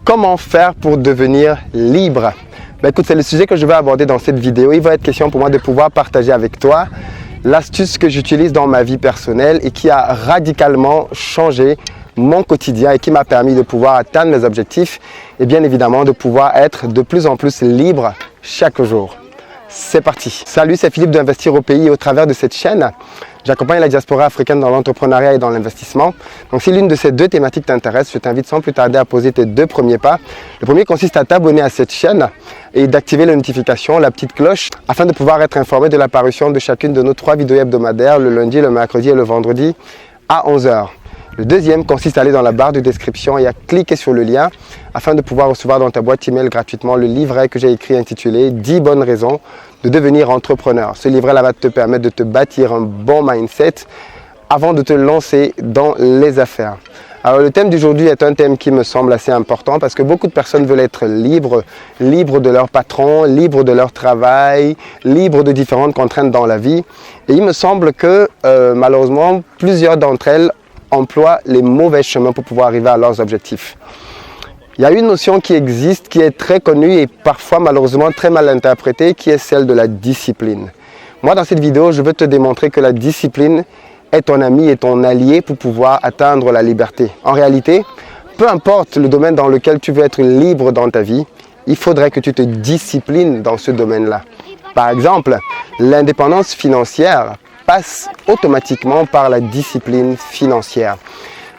Comment faire pour devenir libre? Écoute, c'est le sujet que je vais aborder dans cette vidéo. Il va être question pour moi de pouvoir partager avec toi l'astuce que j'utilise dans ma vie personnelle et qui a radicalement changé mon quotidien et qui m'a permis de pouvoir atteindre mes objectifs et bien évidemment de pouvoir être de plus en plus libre chaque jour. C'est parti. Salut, c'est Philippe d'Investir au pays et au travers de cette chaîne, j'accompagne la diaspora africaine dans l'entrepreneuriat et dans l'investissement. Donc si l'une de ces deux thématiques t'intéresse, je t'invite sans plus tarder à poser tes deux premiers pas. Le premier consiste à t'abonner à cette chaîne et d'activer les notifications, la petite cloche, afin de pouvoir être informé de l'apparition de chacune de nos 3 vidéos hebdomadaires, le lundi, le mercredi et le vendredi à 11 h. Le deuxième consiste à aller dans la barre de description et à cliquer sur le lien afin de pouvoir recevoir dans ta boîte email gratuitement le livret que j'ai écrit intitulé 10 bonnes raisons de devenir entrepreneur. Ce livret-là va te permettre de te bâtir un bon mindset avant de te lancer dans les affaires. Alors le thème d'aujourd'hui est un thème qui me semble assez important parce que beaucoup de personnes veulent être libres de leur patron, libres de leur travail, libres de différentes contraintes dans la vie. Et il me semble que malheureusement plusieurs d'entre elles emploient les mauvais chemins pour pouvoir arriver à leurs objectifs. Il y a une notion qui existe, qui est très connue et parfois malheureusement très mal interprétée, qui est celle de la discipline. Moi, dans cette vidéo, je veux te démontrer que la discipline est ton ami et ton allié pour pouvoir atteindre la liberté. En réalité, peu importe le domaine dans lequel tu veux être libre dans ta vie, il faudrait que tu te disciplines dans ce domaine-là. Par exemple, l'indépendance financière passe automatiquement par la discipline financière.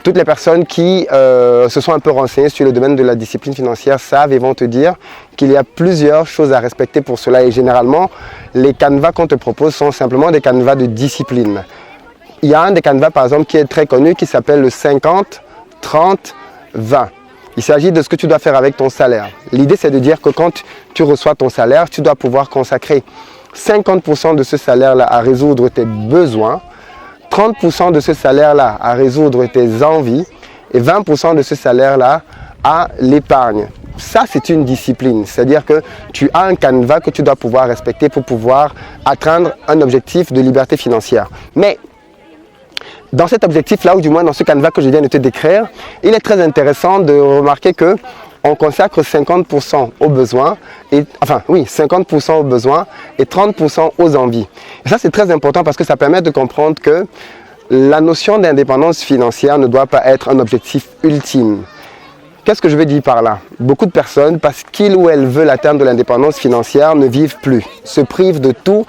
Toutes les personnes qui se sont un peu renseignées sur le domaine de la discipline financière savent et vont te dire qu'il y a plusieurs choses à respecter pour cela. Et généralement, les canevas qu'on te propose sont simplement des canevas de discipline. Il y a un des canevas, par exemple, qui est très connu, qui s'appelle le 50, 30, 20. Il s'agit de ce que tu dois faire avec ton salaire. L'idée, c'est de dire que quand tu reçois ton salaire, tu dois pouvoir consacrer 50% de ce salaire-là à résoudre tes besoins, 30% de ce salaire-là à résoudre tes envies et 20% de ce salaire-là à l'épargne. Ça, c'est une discipline. C'est-à-dire que tu as un canevas que tu dois pouvoir respecter pour pouvoir atteindre un objectif de liberté financière. Mais dans cet objectif-là, ou du moins dans ce canevas que je viens de te décrire, il est très intéressant de remarquer que on consacre 50% aux besoins, 50% aux besoins et 30% aux envies. Et ça, c'est très important parce que ça permet de comprendre que la notion d'indépendance financière ne doit pas être un objectif ultime. Qu'est-ce que je veux dire par là? Beaucoup de personnes, parce qu'ils ou elles veulent atteindre de l'indépendance financière, ne vivent plus, se privent de tout,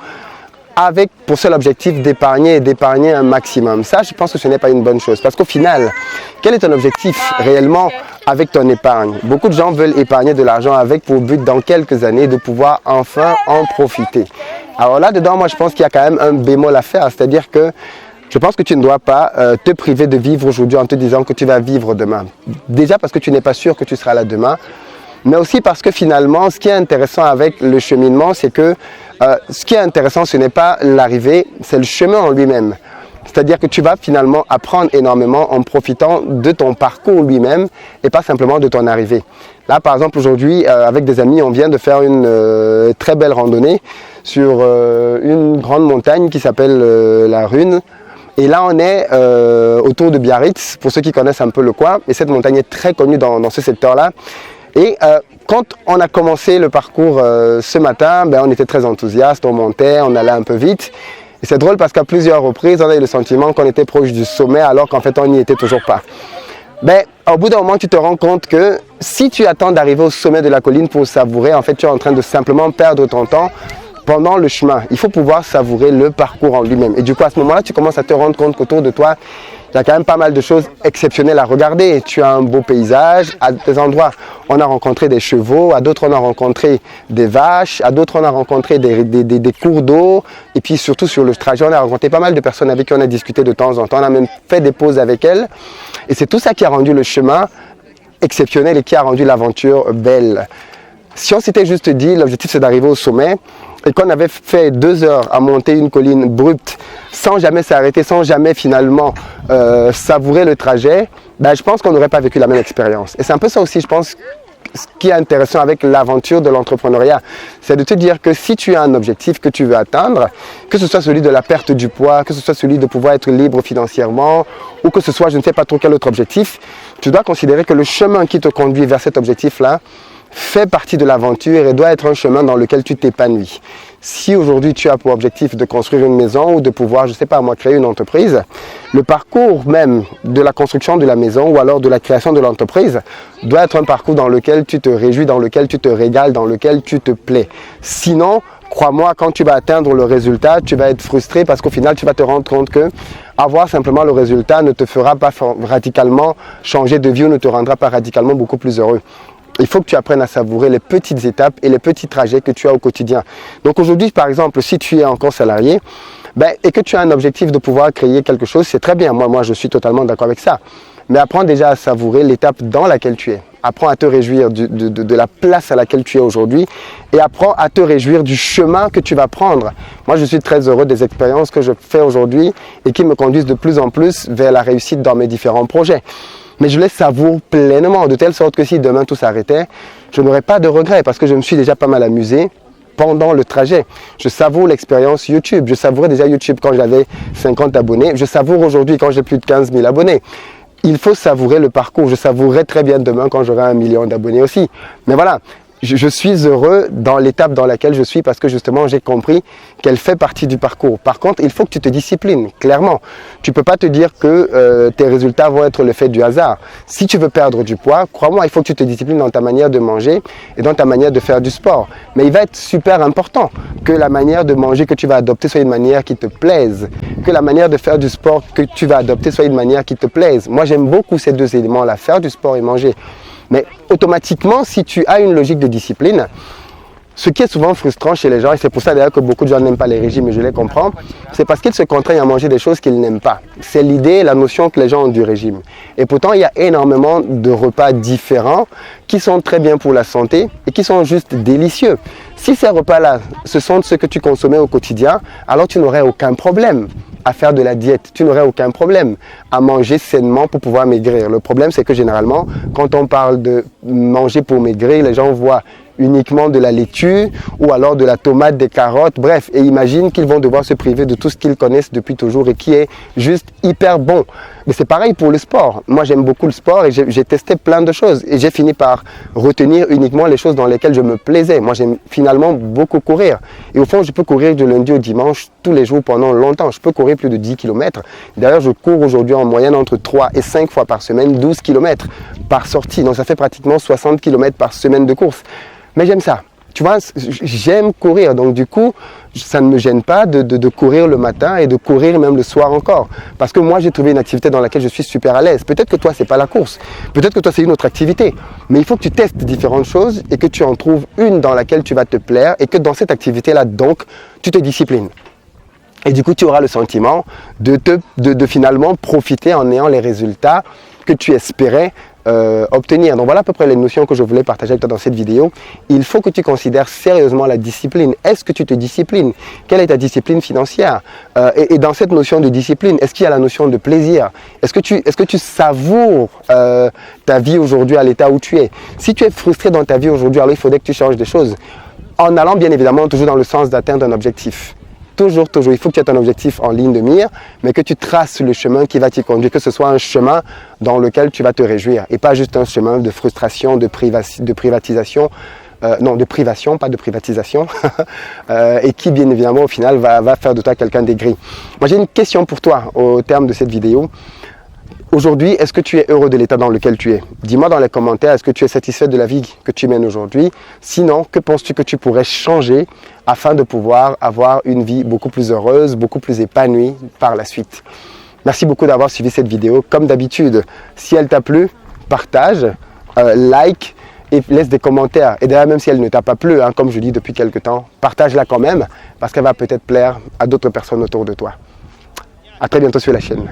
avec pour seul objectif d'épargner et d'épargner un maximum. Ça, je pense que ce n'est pas une bonne chose. Parce qu'au final, quel est ton objectif réellement avec ton épargne? Beaucoup de gens veulent épargner de l'argent avec pour but dans quelques années de pouvoir enfin en profiter. Alors là-dedans, moi je pense qu'il y a quand même un bémol à faire. C'est-à-dire que je pense que tu ne dois pas te priver de vivre aujourd'hui en te disant que tu vas vivre demain. Déjà parce que tu n'es pas sûr que tu seras là demain. Mais aussi parce que finalement, ce qui est intéressant avec le cheminement, c'est que ce qui est intéressant, ce n'est pas l'arrivée, c'est le chemin en lui-même. C'est-à-dire que tu vas finalement apprendre énormément en profitant de ton parcours lui-même et pas simplement de ton arrivée. Là, par exemple, aujourd'hui, avec des amis, on vient de faire une très belle randonnée sur une grande montagne qui s'appelle la Rune. Et là, on est autour de Biarritz, pour ceux qui connaissent un peu le coin. Et cette montagne est très connue dans ce secteur-là. Et quand on a commencé le parcours ce matin, on était très enthousiaste, on montait, on allait un peu vite. Et c'est drôle parce qu'à plusieurs reprises, on a eu le sentiment qu'on était proche du sommet alors qu'en fait on n'y était toujours pas. Au bout d'un moment, tu te rends compte que si tu attends d'arriver au sommet de la colline pour savourer, en fait tu es en train de simplement perdre ton temps pendant le chemin. Il faut pouvoir savourer le parcours en lui-même. Et du coup, à ce moment-là, tu commences à te rendre compte qu'autour de toi, il y a quand même pas mal de choses exceptionnelles à regarder. Tu as un beau paysage, à des endroits on a rencontré des chevaux, à d'autres on a rencontré des vaches, à d'autres on a rencontré des cours d'eau. Et puis surtout sur le trajet, on a rencontré pas mal de personnes avec qui on a discuté de temps en temps. On a même fait des pauses avec elles. Et c'est tout ça qui a rendu le chemin exceptionnel et qui a rendu l'aventure belle. Si on s'était juste dit, l'objectif c'est d'arriver au sommet, et qu'on avait fait 2 heures à monter une colline abrupte, sans jamais s'arrêter, sans jamais finalement savourer le trajet, je pense qu'on n'aurait pas vécu la même expérience. Et c'est un peu ça aussi, je pense, ce qui est intéressant avec l'aventure de l'entrepreneuriat, c'est de te dire que si tu as un objectif que tu veux atteindre, que ce soit celui de la perte du poids, que ce soit celui de pouvoir être libre financièrement, ou que ce soit je ne sais pas trop quel autre objectif, Tu dois considérer que le chemin qui te conduit vers cet objectif-là fait partie de l'aventure et doit être un chemin dans lequel tu t'épanouis. Si aujourd'hui tu as pour objectif de construire une maison ou de pouvoir, je ne sais pas moi, créer une entreprise, le parcours même de la construction de la maison ou alors de la création de l'entreprise doit être un parcours dans lequel tu te réjouis, dans lequel tu te régales, dans lequel tu te plais. Sinon, crois-moi, quand tu vas atteindre le résultat, tu vas être frustré parce qu'au final, tu vas te rendre compte que avoir simplement le résultat ne te fera pas radicalement changer de vie ou ne te rendra pas radicalement beaucoup plus heureux. Il faut que tu apprennes à savourer les petites étapes et les petits trajets que tu as au quotidien. Donc aujourd'hui, par exemple, si tu es encore salarié et que tu as un objectif de pouvoir créer quelque chose, c'est très bien. Moi, je suis totalement d'accord avec ça. Mais apprends déjà à savourer l'étape dans laquelle tu es. Apprends à te réjouir de la place à laquelle tu es aujourd'hui et apprends à te réjouir du chemin que tu vas prendre. Moi, je suis très heureux des expériences que je fais aujourd'hui et qui me conduisent de plus en plus vers la réussite dans mes différents projets. Mais je les savoure pleinement, de telle sorte que si demain tout s'arrêtait, je n'aurais pas de regrets parce que je me suis déjà pas mal amusé pendant le trajet. Je savoure l'expérience YouTube. Je savourais déjà YouTube quand j'avais 50 abonnés. Je savoure aujourd'hui quand j'ai plus de 15 000 abonnés. Il faut savourer le parcours. Je savourerai très bien demain quand j'aurai 1 million d'abonnés aussi. Mais voilà, je suis heureux dans l'étape dans laquelle je suis parce que justement j'ai compris qu'elle fait partie du parcours. Par contre, il faut que tu te disciplines, clairement. Tu ne peux pas te dire que tes résultats vont être le fait du hasard. Si tu veux perdre du poids, crois-moi, il faut que tu te disciplines dans ta manière de manger et dans ta manière de faire du sport. Mais il va être super important que la manière de manger que tu vas adopter soit une manière qui te plaise, que la manière de faire du sport que tu vas adopter soit une manière qui te plaise. Moi, j'aime beaucoup ces deux éléments-là, faire du sport et manger. Mais automatiquement, si tu as une logique de discipline, ce qui est souvent frustrant chez les gens, et c'est pour ça d'ailleurs que beaucoup de gens n'aiment pas les régimes, et je les comprends, c'est parce qu'ils se contraignent à manger des choses qu'ils n'aiment pas. C'est l'idée, la notion que les gens ont du régime. Et pourtant, il y a énormément de repas différents qui sont très bien pour la santé et qui sont juste délicieux. Si ces repas-là, ce sont ceux que tu consommais au quotidien, alors tu n'aurais aucun problème à faire de la diète. Tu n'aurais aucun problème à manger sainement pour pouvoir maigrir. Le problème, c'est que généralement, quand on parle de manger pour maigrir, les gens voient uniquement de la laitue ou alors de la tomate, des carottes, bref, et imaginent qu'ils vont devoir se priver de tout ce qu'ils connaissent depuis toujours et qui est juste hyper bon. Mais c'est pareil pour le sport. Moi, j'aime beaucoup le sport et j'ai testé plein de choses et j'ai fini par retenir uniquement les choses dans lesquelles je me plaisais. Moi, j'aime finalement beaucoup courir. Et au fond, je peux courir du lundi au dimanche tous les jours pendant longtemps. Je peux courir plus de 10 km. D'ailleurs, je cours aujourd'hui en moyenne entre 3 et 5 fois par semaine, 12 km par sortie. Donc, ça fait pratiquement 60 km par semaine de course. Mais j'aime ça. Tu vois, j'aime courir. Donc du coup, ça ne me gêne pas de courir le matin et de courir même le soir encore. Parce que moi, j'ai trouvé une activité dans laquelle je suis super à l'aise. Peut-être que toi, c'est pas la course. Peut-être que toi, c'est une autre activité. Mais il faut que tu testes différentes choses et que tu en trouves une dans laquelle tu vas te plaire et que dans cette activité-là, donc, tu te disciplines. Et du coup, tu auras le sentiment de finalement profiter en ayant les résultats que tu espérais obtenir. Donc voilà à peu près les notions que je voulais partager avec toi dans cette vidéo. Il faut que tu considères sérieusement la discipline. Est-ce que tu te disciplines? Quelle est ta discipline financière? Et dans cette notion de discipline, est-ce qu'il y a la notion de plaisir? Est-ce que tu savoures ta vie aujourd'hui à l'état où tu es? Si tu es frustré dans ta vie aujourd'hui, alors il faudrait que tu changes des choses. En allant bien évidemment toujours dans le sens d'atteindre un objectif. Toujours, il faut que tu aies un objectif en ligne de mire, mais que tu traces le chemin qui va t'y conduire, que ce soit un chemin dans lequel tu vas te réjouir et pas juste un chemin de frustration, de privatisation, non, de privation, pas de privatisation, et qui bien évidemment au final va faire de toi quelqu'un d'aigri. Moi j'ai une question pour toi au terme de cette vidéo. Aujourd'hui, est-ce que tu es heureux de l'état dans lequel tu es? Dis-moi dans les commentaires, est-ce que tu es satisfait de la vie que tu mènes aujourd'hui? Sinon, que penses-tu que tu pourrais changer afin de pouvoir avoir une vie beaucoup plus heureuse, beaucoup plus épanouie par la suite? Merci beaucoup d'avoir suivi cette vidéo. Comme d'habitude, si elle t'a plu, partage, like et laisse des commentaires. Et d'ailleurs, même si elle ne t'a pas plu, hein, comme je dis depuis quelques temps, partage-la quand même parce qu'elle va peut-être plaire à d'autres personnes autour de toi. À très bientôt sur la chaîne.